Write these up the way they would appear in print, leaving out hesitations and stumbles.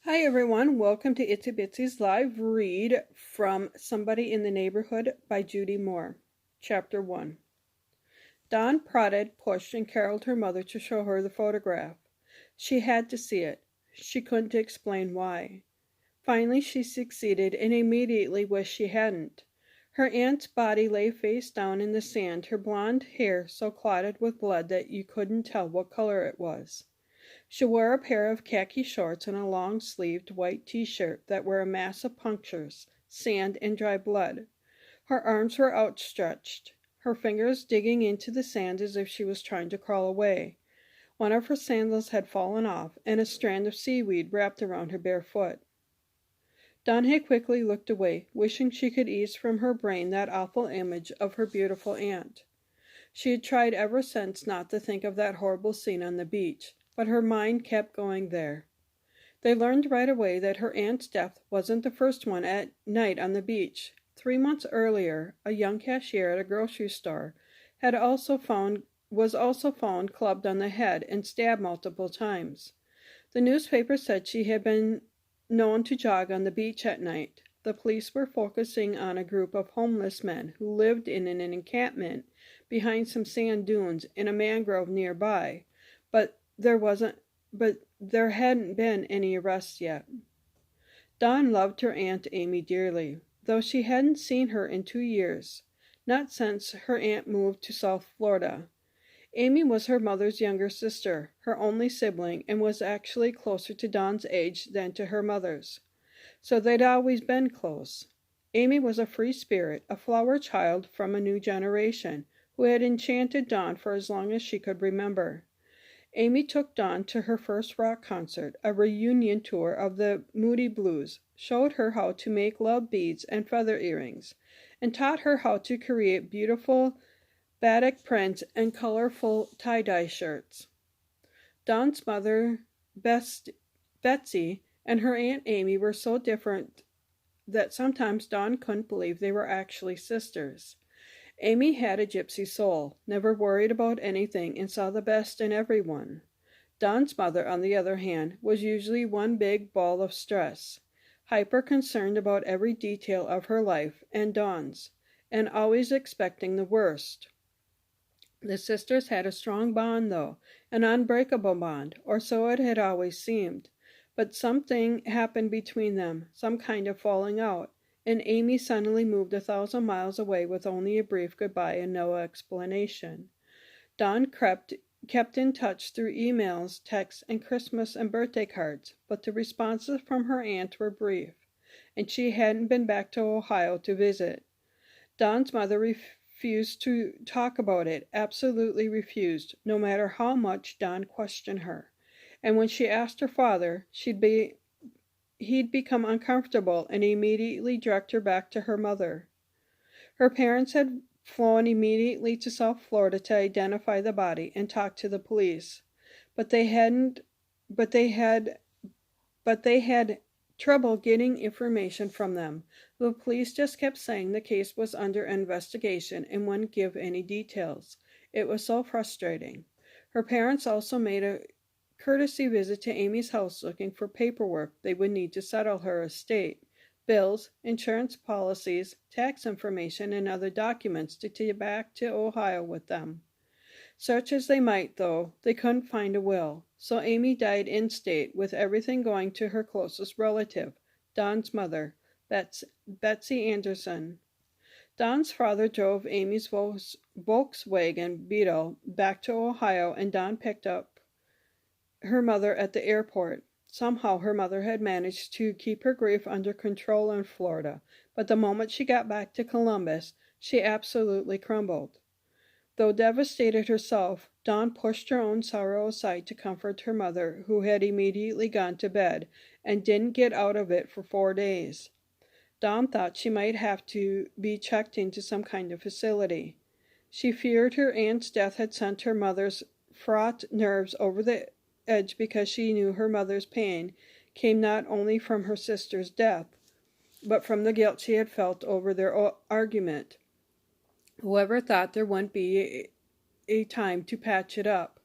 Hi everyone, welcome to Itsy Bitsy's live read from Somebody in the Neighborhood by Judy Moore. Chapter 1. Dawn prodded, pushed, and caroled her mother to show her the photograph. She had to see it. She couldn't explain why. Finally she succeeded and immediately wished she hadn't. Her aunt's body lay face down in the sand, her blonde hair so clotted with blood that you couldn't tell what color it was. She wore a pair of khaki shorts and a long-sleeved white t-shirt that were a mass of punctures, sand, and dry blood. Her arms were outstretched, her fingers digging into the sand as if she was trying to crawl away. One of her sandals had fallen off, and a strand of seaweed wrapped around her bare foot. Dawn had quickly looked away, wishing she could ease from her brain that awful image of her beautiful aunt. She had tried ever since not to think of that horrible scene on the beach, but her mind kept going there. They learned right away that her aunt's death wasn't the first one at night on the beach. 3 months earlier, a young cashier at a grocery store was also found clubbed on the head and stabbed multiple times. The newspaper said she had been known to jog on the beach at night. The police were focusing on a group of homeless men who lived in an encampment behind some sand dunes in a mangrove nearby, but there hadn't been any arrests yet. Dawn loved her Aunt Amy dearly, though she hadn't seen her in 2 years, not since her aunt moved to South Florida. Amy was her mother's younger sister, her only sibling, and was actually closer to Dawn's age than to her mother's. So they'd always been close. Amy was a free spirit, a flower child from a new generation, who had enchanted Dawn for as long as she could remember. Amy took Dawn to her first rock concert, a reunion tour of the Moody Blues, showed her how to make love beads and feather earrings, and taught her how to create beautiful batik prints and colorful tie-dye shirts. Dawn's mother, Betsy, and her Aunt Amy were so different that sometimes Dawn couldn't believe they were actually sisters. Amy had a gypsy soul, never worried about anything, and saw the best in everyone. Dawn's mother, on the other hand, was usually one big ball of stress, hyper-concerned about every detail of her life and Dawn's, and always expecting the worst. The sisters had a strong bond, though, an unbreakable bond, or so it had always seemed. But something happened between them, some kind of falling out, and Amy suddenly moved 1,000 miles away with only a brief goodbye and no explanation. Dawn kept in touch through emails, texts, and Christmas and birthday cards, but the responses from her aunt were brief, and she hadn't been back to Ohio to visit. Dawn's mother refused to talk about it, absolutely refused, no matter how much Dawn questioned her. And when she asked her father, he'd become uncomfortable and immediately direct her back to her mother. Her parents had flown immediately to South Florida to identify the body and talk to the police, but they had trouble getting information from them. The police just kept saying the case was under investigation and wouldn't give any details. It was so frustrating. Her parents also made a courtesy visit to Amy's house looking for paperwork they would need to settle her estate, bills, insurance policies, tax information, and other documents to take back to Ohio with them. Search as they might, though, they couldn't find a will, so Amy died in state with everything going to her closest relative, Dawn's mother, Betsy Anderson. Dawn's father drove Amy's Volkswagen Beetle back to Ohio, and Dawn picked up her mother at the airport. Somehow her mother had managed to keep her grief under control in Florida, but the moment she got back to Columbus, she absolutely crumbled. Though devastated herself, Dawn pushed her own sorrow aside to comfort her mother, who had immediately gone to bed and didn't get out of it for 4 days. Dawn thought she might have to be checked into some kind of facility. She feared her aunt's death had sent her mother's fraught nerves over the edge because she knew her mother's pain came not only from her sister's death, but from the guilt she had felt over their argument. Whoever thought there wouldn't be a time to patch it up?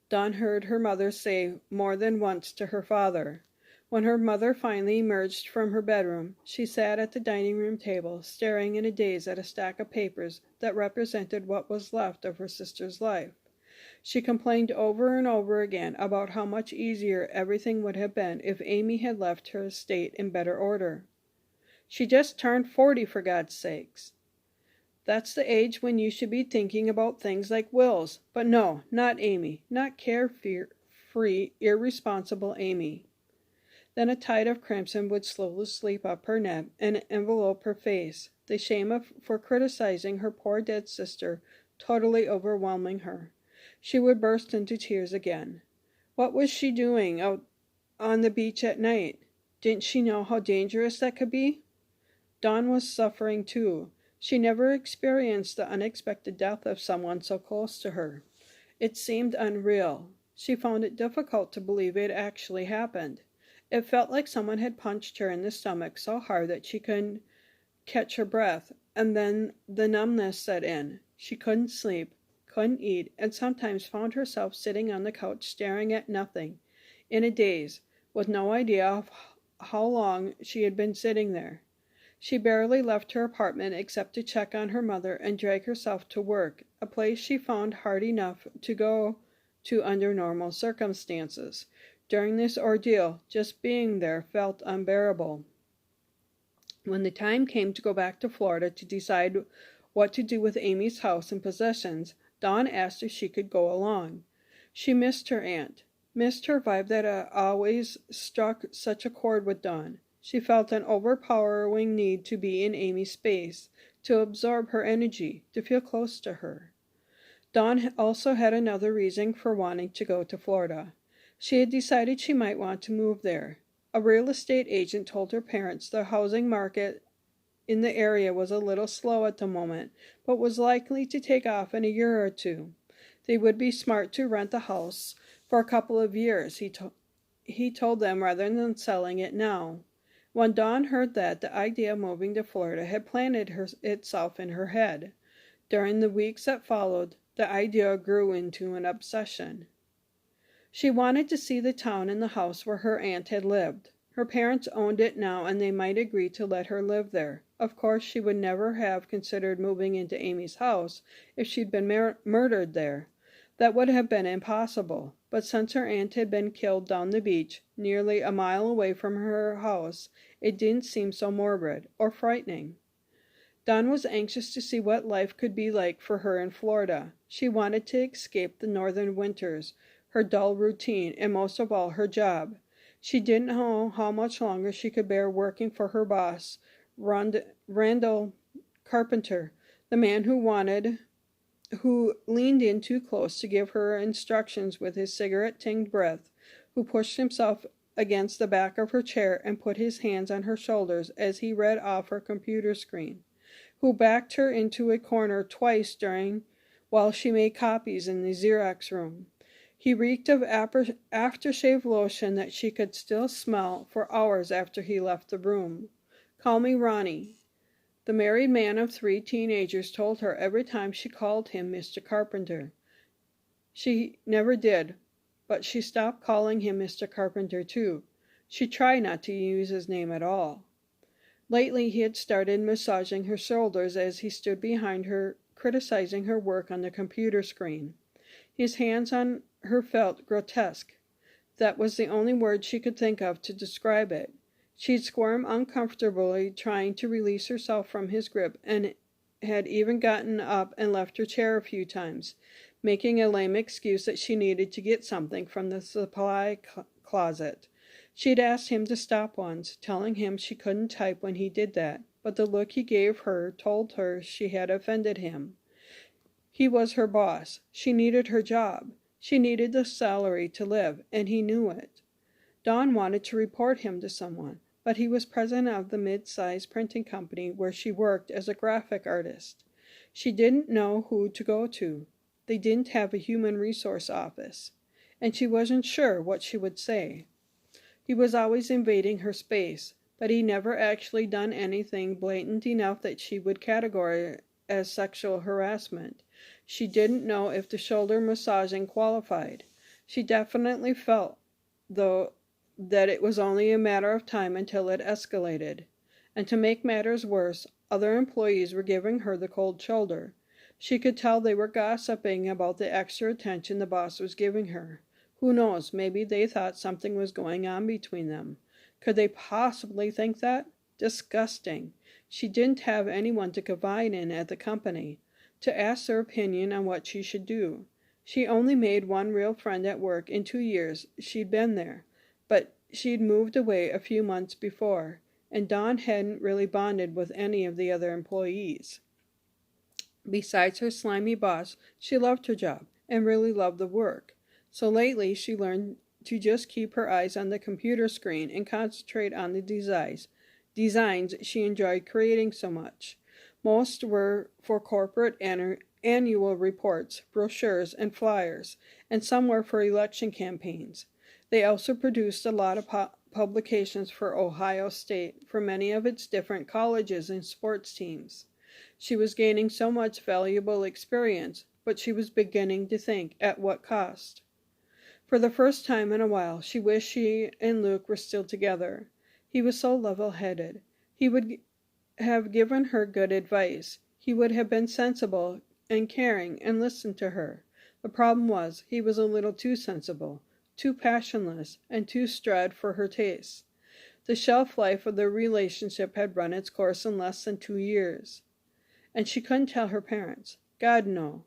Dawn heard her mother say more than once to her father, When her mother finally emerged from her bedroom, she sat at the dining room table, staring in a daze at a stack of papers that represented what was left of her sister's life. She complained over and over again about how much easier everything would have been if Amy had left her estate in better order. She just turned 40, for God's sakes. That's the age when you should be thinking about things like wills. But no, not Amy. Not carefree, irresponsible Amy. Then a tide of crimson would slowly sleep up her neck and envelope her face, the shame for criticizing her poor dead sister totally overwhelming her. She would burst into tears again. What was she doing out on the beach at night? Didn't she know how dangerous that could be? Dawn was suffering too. She never experienced the unexpected death of someone so close to her. It seemed unreal. She found it difficult to believe it actually happened. It felt like someone had punched her in the stomach so hard that she couldn't catch her breath, and then the numbness set in. She couldn't sleep, couldn't eat, and sometimes found herself sitting on the couch staring at nothing, in a daze, with no idea of how long she had been sitting there. She barely left her apartment except to check on her mother and drag herself to work, a place she found hard enough to go to under normal circumstances. During this ordeal, just being there felt unbearable. When the time came to go back to Florida to decide what to do with Amy's house and possessions, Dawn asked if she could go along. She missed her aunt, missed her vibe that always struck such a chord with Dawn. She felt an overpowering need to be in Amy's space, to absorb her energy, to feel close to her. Dawn also had another reason for wanting to go to Florida. She had decided she might want to move there. A real estate agent told her parents the housing market in the area was a little slow at the moment, but was likely to take off in a year or two. They would be smart to rent the house for a couple of years, he told them, rather than selling it now. When Dawn heard that, the idea of moving to Florida had planted itself in her head. During the weeks that followed, the idea grew into an obsession. She wanted to see the town and the house where her aunt had lived. Her parents owned it now, and they might agree to let her live there. Of course, she would never have considered moving into Amy's house if she'd been murdered there. That would have been impossible. But since her aunt had been killed down the beach, nearly a mile away from her house, it didn't seem so morbid or frightening. Dawn was anxious to see what life could be like for her in Florida. She wanted to escape the northern winters, her dull routine, and most of all, her job. She didn't know how much longer she could bear working for her boss, Randall Carpenter, the man who leaned in too close to give her instructions with his cigarette-tinged breath, who pushed himself against the back of her chair and put his hands on her shoulders as he read off her computer screen, who backed her into a corner twice while she made copies in the Xerox room. He reeked of aftershave lotion that she could still smell for hours after he left the room. "Call me Ronnie," the married man of 3 teenagers told her every time she called him Mr. Carpenter. She never did, but she stopped calling him Mr. Carpenter too. She tried not to use his name at all. Lately he had started massaging her shoulders as he stood behind her, criticizing her work on the computer screen. His hands on her felt grotesque. That was the only word she could think of to describe it. She'd squirm uncomfortably, trying to release herself from his grip, and had even gotten up and left her chair a few times, making a lame excuse that she needed to get something from the supply closet. She'd asked him to stop once, telling him she couldn't type when he did that, but the look he gave her told her she had offended him. He was her boss. She needed her job. She needed the salary to live, and he knew it. Dawn wanted to report him to someone, but he was president of the mid-sized printing company where she worked as a graphic artist. She didn't know who to go to. They didn't have a human resource office, and she wasn't sure what she would say. He was always invading her space, but he never actually done anything blatant enough that she would categorize as sexual harassment. She didn't know if the shoulder massaging qualified. She definitely felt, though, that it was only a matter of time until it escalated. And to make matters worse, other employees were giving her the cold shoulder. She could tell they were gossiping about the extra attention the boss was giving her. Who knows, maybe they thought something was going on between them. Could they possibly think that? Disgusting. She didn't have anyone to confide in at the company, to ask their opinion on what she should do. She only made one real friend at work in 2 years she'd been there, but she'd moved away a few months before, and Dawn hadn't really bonded with any of the other employees. Besides her slimy boss, she loved her job and really loved the work. So lately she learned to just keep her eyes on the computer screen and concentrate on the designs she enjoyed creating so much. Most were for corporate annual reports, brochures, and flyers, and some were for election campaigns. They also produced a lot of publications for Ohio State, for many of its different colleges and sports teams. She was gaining so much valuable experience, but she was beginning to think, at what cost? For the first time in a while, she wished she and Luke were still together. He was so level-headed. He would have given her good advice. He would have been sensible and caring and listened to her. The problem was, he was a little too sensible, too passionless, and too straight for her tastes. The shelf life of their relationship had run its course in less than 2 years. And she couldn't tell her parents. God, no.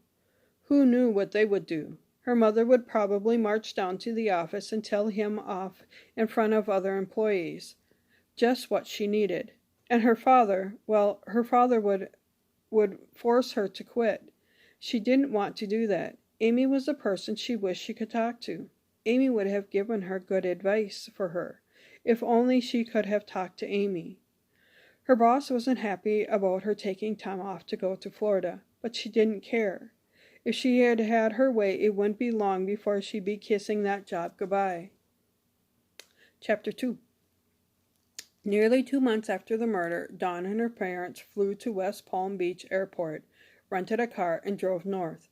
Who knew what they would do? Her mother would probably march down to the office and tell him off in front of other employees. Just what she needed. And her father, well, her father would force her to quit. She didn't want to do that. Amy was the person she wished she could talk to. Amy would have given her good advice for her, if only she could have talked to Amy. Her boss wasn't happy about her taking time off to go to Florida, but she didn't care. If she had had her way, it wouldn't be long before she'd be kissing that job goodbye. Chapter 2. Nearly 2 months after the murder, Dawn and her parents flew to West Palm Beach Airport, rented a car, and drove north.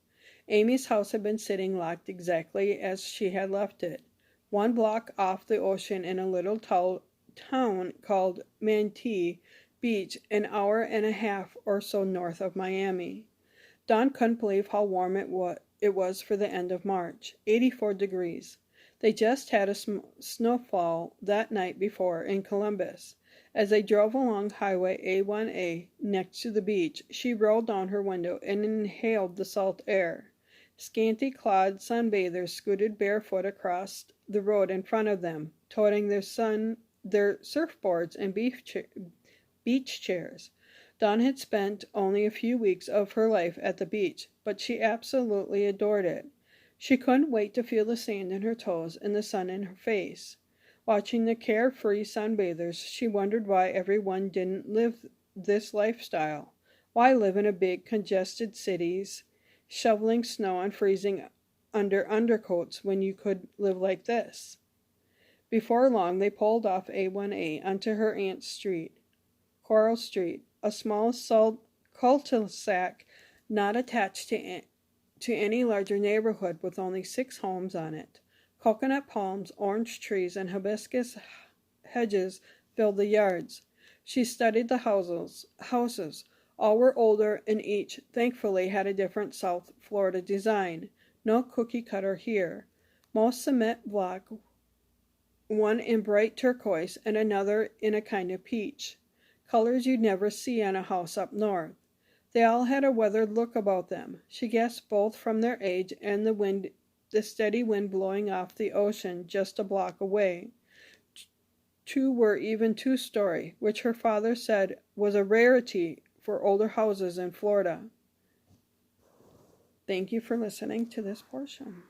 Amy's house had been sitting locked exactly as she had left it, 1 block off the ocean in a little town called Manatee Beach, an hour and a half or so north of Miami. Dawn couldn't believe how warm it was for the end of March, 84 degrees. They just had a snowfall that night before in Columbus. As they drove along Highway A1A next to the beach, she rolled down her window and inhaled the salt air. Scanty-clad sunbathers scooted barefoot across the road in front of them, toting their surfboards and beach chairs. Dawn had spent only a few weeks of her life at the beach, but she absolutely adored it. She couldn't wait to feel the sand in her toes and the sun in her face. Watching the carefree sunbathers, she wondered why everyone didn't live this lifestyle. Why live in a big, congested cities, shoveling snow and freezing under undercoats when you could live like this? Before long, they pulled off A1A onto her aunt's street, Coral Street, a small cul-de-sac not attached to any larger neighborhood, with only 6 homes on it. Coconut palms, orange trees, and hibiscus hedges filled the yards. She studied the houses. All were older, and each, thankfully, had a different South Florida design. No cookie cutter here. Most cement block, one in bright turquoise and another in a kind of peach. Colors you'd never see on a house up north. They all had a weathered look about them. She guessed both from their age and the steady wind blowing off the ocean just a block away. 2 were even 2-story, which her father said was a rarity for older houses in Florida. Thank you for listening to this portion.